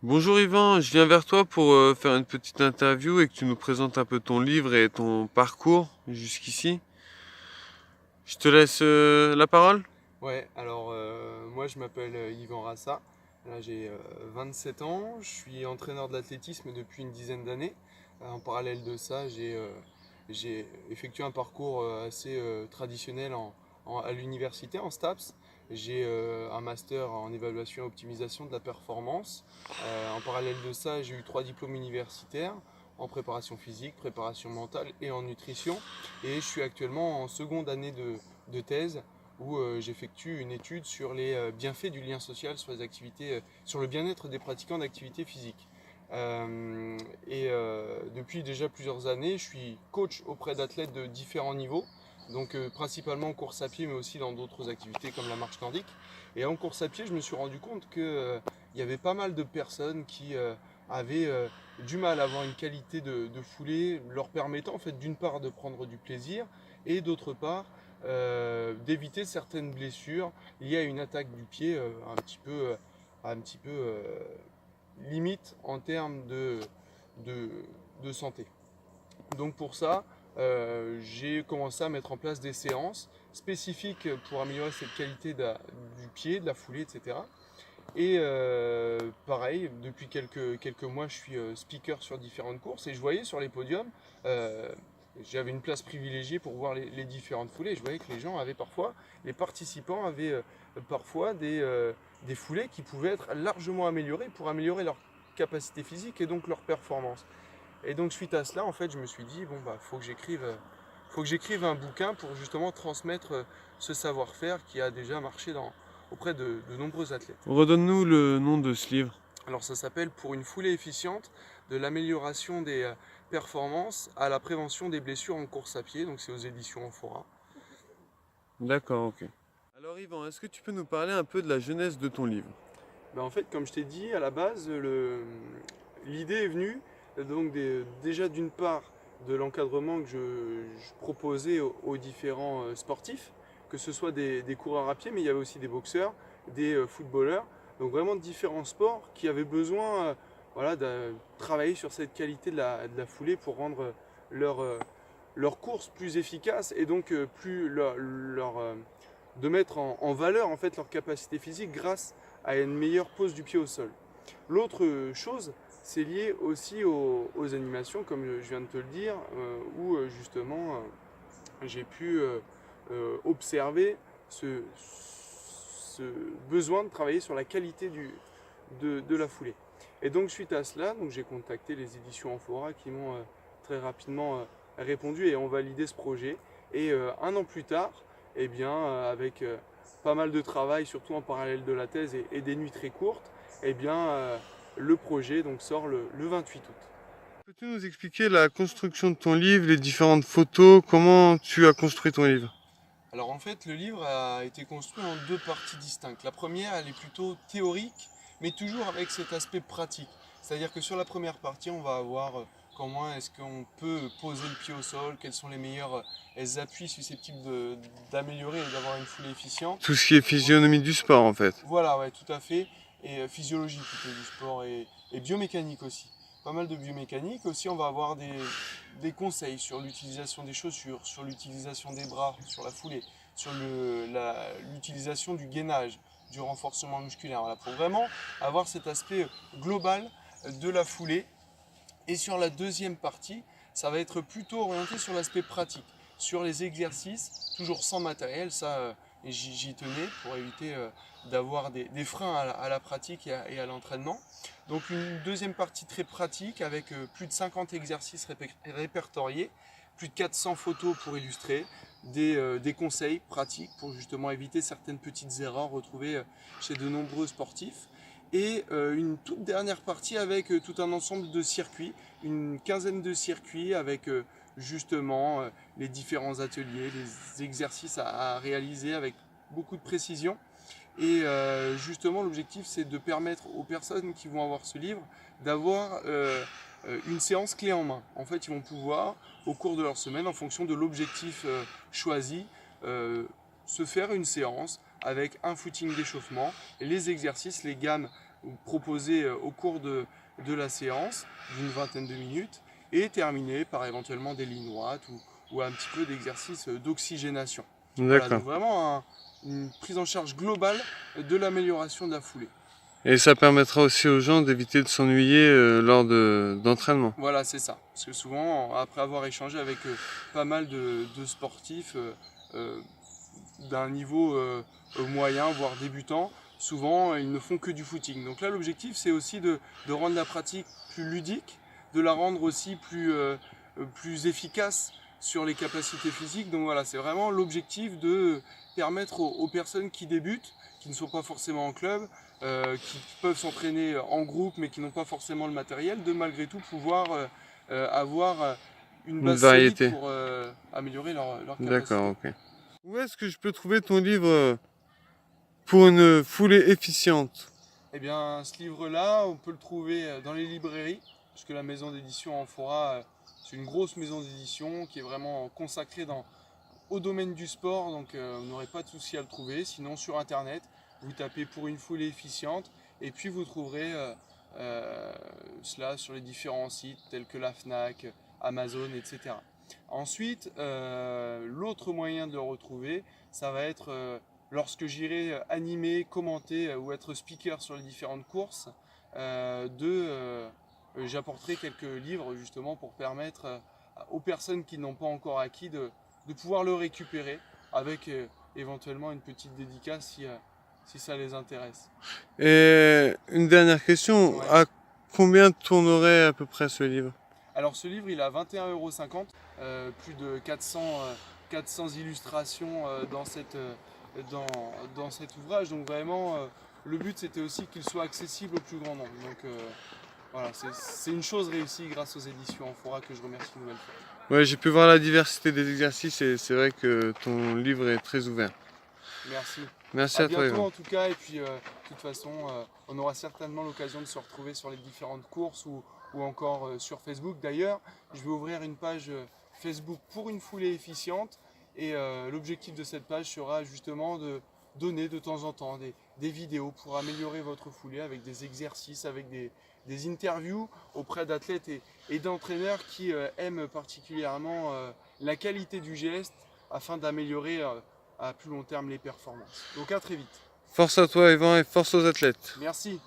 Bonjour Yvan, je viens vers toi pour faire une petite interview et que tu nous présentes un peu ton livre et ton parcours jusqu'ici. Je te laisse la parole. Ouais, alors moi je m'appelle Yvan Rassa, là j'ai 27 ans, je suis entraîneur de l'athlétisme depuis une dizaine d'années. En parallèle de ça, j'ai effectué un parcours assez traditionnel à l'université, en STAPS. J'ai un master en évaluation et optimisation de la performance. En parallèle de ça, j'ai eu 3 diplômes universitaires en préparation physique, préparation mentale et en nutrition. Et je suis actuellement en seconde année de thèse où j'effectue une étude sur les bienfaits du lien social sur les activités, sur le bien-être des pratiquants d'activité physique. Depuis déjà plusieurs années, je suis coach auprès d'athlètes de différents niveaux, donc principalement en course à pied, mais aussi dans d'autres activités comme la marche nordique. Et en course à pied, je me suis rendu compte qu'il y avait pas mal de personnes qui avaient du mal à avoir une qualité de foulée leur permettant en fait d'une part de prendre du plaisir et d'autre part d'éviter certaines blessures liées à une attaque du pied un petit peu limite en termes de, de santé. Donc pour ça, j'ai commencé à mettre en place des séances spécifiques pour améliorer cette qualité du pied, de la foulée, etc. Et pareil, depuis quelques mois, je suis speaker sur différentes courses et je voyais sur les podiums, euh, j'avais une place privilégiée pour voir les différentes foulées. Et je voyais que les participants avaient parfois des foulées qui pouvaient être largement améliorées pour améliorer leur capacité physique et donc leur performance. Et donc suite à cela, en fait, je me suis dit, bon, bah, faut que j'écrive un bouquin pour justement transmettre ce savoir-faire qui a déjà marché auprès de nombreux athlètes. Redonne-nous le nom de ce livre. Alors ça s'appelle Pour une foulée efficiente, de l'amélioration des performances à la prévention des blessures en course à pied. Donc c'est aux éditions Amphora. D'accord, ok. Alors Yvan, est-ce que tu peux nous parler un peu de la jeunesse de ton livre? Ben, en fait, comme je t'ai dit, à la base, l'idée est venue déjà d'une part de l'encadrement que je proposais aux différents sportifs, que ce soit des coureurs à pied, mais il y avait aussi des boxeurs, des footballeurs, donc vraiment différents sports qui avaient besoin voilà, de travailler sur cette qualité de la foulée pour rendre leur, euh, leur course plus efficace et donc de mettre en valeur en fait leur capacité physique grâce à une meilleure pose du pied au sol. L'autre chose, c'est lié aussi aux animations, comme je viens de te le dire, où justement j'ai pu observer ce besoin de travailler sur la qualité de la foulée. Et donc suite à cela, j'ai contacté les éditions Amphora qui m'ont très rapidement répondu et ont validé ce projet. Et un an plus tard, eh bien, avec pas mal de travail, surtout en parallèle de la thèse et des nuits très courtes, eh bien, le projet sort le 28 août. Peux-tu nous expliquer la construction de ton livre, les différentes photos, comment tu as construit ton livre? Alors en fait, le livre a été construit en deux parties distinctes. La première, elle est plutôt théorique, mais toujours avec cet aspect pratique. C'est-à-dire que sur la première partie, on va avoir comment est-ce qu'on peut poser le pied au sol, quels sont les meilleurs appuis susceptibles d'améliorer et d'avoir une foulée efficiente. Tout ce qui est physionomie du sport en fait. Voilà, ouais, tout à fait. Et physiologie plutôt du sport et biomécanique aussi. Pas mal de biomécanique. Aussi, on va avoir des conseils sur l'utilisation des chaussures, sur l'utilisation des bras, sur la foulée, sur l'utilisation du gainage, du renforcement musculaire. Voilà, pour vraiment avoir cet aspect global de la foulée. Et sur la deuxième partie, ça va être plutôt orienté sur l'aspect pratique, sur les exercices, toujours sans matériel. Ça, j'y tenais pour éviter d'avoir des freins à la pratique et à l'entraînement. Donc une deuxième partie très pratique avec plus de 50 exercices répertoriés, plus de 400 photos pour illustrer, des conseils pratiques pour justement éviter certaines petites erreurs retrouvées chez de nombreux sportifs et une toute dernière partie avec tout un ensemble de circuits, une quinzaine de circuits avec justement les différents ateliers, les exercices à réaliser avec beaucoup de précision. Et justement, l'objectif, c'est de permettre aux personnes qui vont avoir ce livre d'avoir une séance clé en main. En fait, ils vont pouvoir, au cours de leur semaine, en fonction de l'objectif choisi, se faire une séance avec un footing d'échauffement, les exercices, les gammes proposés au cours de la séance d'une vingtaine de minutes et terminer par éventuellement des lignes droites ou un petit peu d'exercice d'oxygénation. Voilà, D'accord. donc vraiment une prise en charge globale de l'amélioration de la foulée. Et ça permettra aussi aux gens d'éviter de s'ennuyer lors d'entraînement. Voilà, c'est ça. Parce que souvent, après avoir échangé avec pas mal de sportifs d'un niveau moyen, voire débutant, souvent ils ne font que du footing. Donc là, l'objectif, c'est aussi de rendre la pratique plus ludique, de la rendre aussi plus efficace sur les capacités physiques. Donc voilà, c'est vraiment l'objectif de permettre aux personnes qui débutent, qui ne sont pas forcément en club, qui peuvent s'entraîner en groupe mais qui n'ont pas forcément le matériel, de malgré tout pouvoir avoir une base solide variété. pour améliorer leur capacité. D'accord, ok. Où est-ce que je peux trouver ton livre pour une foulée efficiente? Eh bien, ce livre-là, on peut le trouver dans les librairies, puisque la maison d'édition Amphora, c'est une grosse maison d'édition qui est vraiment consacrée au domaine du sport, donc vous n'aurez pas de souci à le trouver. Sinon, sur Internet, vous tapez pour une foulée efficiente, et puis vous trouverez cela sur les différents sites tels que la Fnac, Amazon, etc. Ensuite, l'autre moyen de le retrouver, ça va être lorsque j'irai animer, commenter ou être speaker sur les différentes courses, j'apporterai quelques livres justement pour permettre aux personnes qui n'ont pas encore acquis de pouvoir le récupérer avec éventuellement une petite dédicace si ça les intéresse. Et une dernière question, Ouais. à combien tournerait à peu près ce livre? Alors ce livre, il a 21,50 €, plus de 400 illustrations dans cet ouvrage. Donc vraiment, le but c'était aussi qu'il soit accessible au plus grand nombre. Donc voilà, c'est une chose réussie grâce aux éditions Amphora que je remercie une nouvelle fois. Ouais, j'ai pu voir la diversité des exercices et c'est vrai que ton livre est très ouvert. Merci. Merci À à toi, bientôt Yvan. en tout cas, et puis de toute façon, on aura certainement l'occasion de se retrouver sur les différentes courses ou encore sur Facebook. D'ailleurs, je vais ouvrir une page Facebook pour une foulée efficiente et l'objectif de cette page sera justement de donner de temps en temps des vidéos pour améliorer votre foulée avec des exercices, avec des interviews auprès d'athlètes et d'entraîneurs qui aiment particulièrement la qualité du geste afin d'améliorer à plus long terme les performances. Donc à très vite. Force à toi, Yvan, et force aux athlètes. Merci.